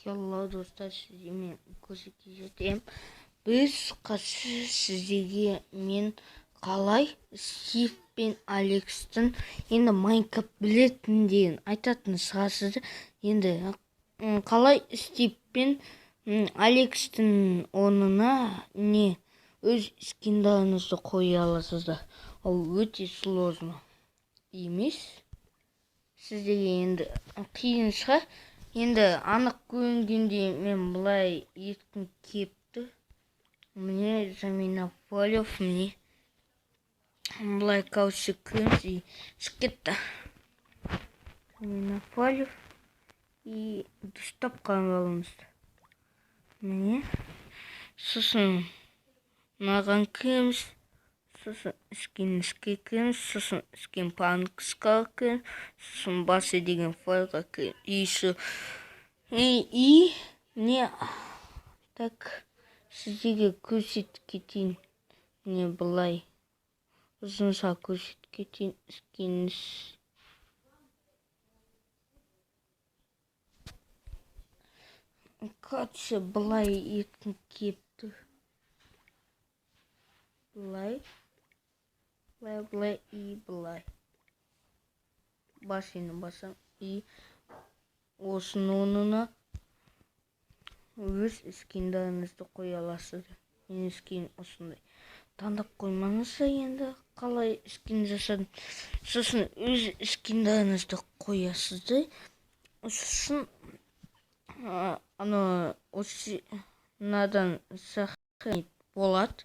Hello dostlar, sizге көрсетіп жатырмын. Біз сіздерге мен қалай Стив пен Алексті енді Майнкрафт білетіндерін айтатын шығарсыздар. Енді қалай Стив пен Алексті орнына не өз скиндарыңызды қоя аласыздар. Ол өте сложно емес. Сіздерге енді қиын шығар. Енді анық көрінгенде мен былай еткім кепті. Мне замена полев, мне былай каусик крымс и скетта. Замена полев и дұстап қалғанымыз. Мне сосын маған крымс, сосын скинске крымс, сосын скин панкска крымс, сосын басы деген файлға крымс. И мне так сіздерге көрсетіп кетейін. Мне былай ұзынша көрсетіп кетейін. Скинс. Короче, былай еткім кепті. Былай и былай. Басыны басам и осының орнына өз скиндарыңызды қоя аласыздар. Менің скин осындай. Таңдап қоймаңыздар енді қалай скин жасадым. Сосын өз скиндарыңызды қоясыздар. Сосын осынадан сохранить болады.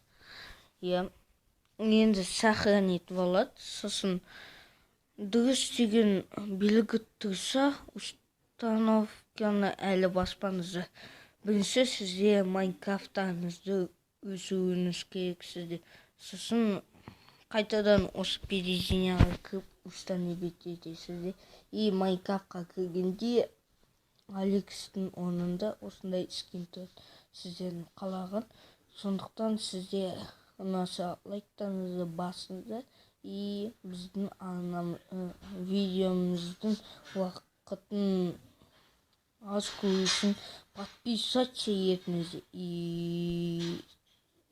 Енді сохранить болады. Сосын дұрыс деген белгі тұрса, установканы әлі баспаңыздар. Бірінші сізде Майнкрафтаңызды өсіруіңіз керек сізде. Сосын қайтадан осы перезиняға кіріп установить етесізде. И Майнкрафтқа кіргенде Алексті орнында осындай скин тұрады. Сіздердің қалаған. Сондықтан сізде ұнаса лайктарыңызды басыңыздар. И біздің видеомыздың уақытын аз көру үшін подписаться етіңіздер. И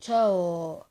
чао!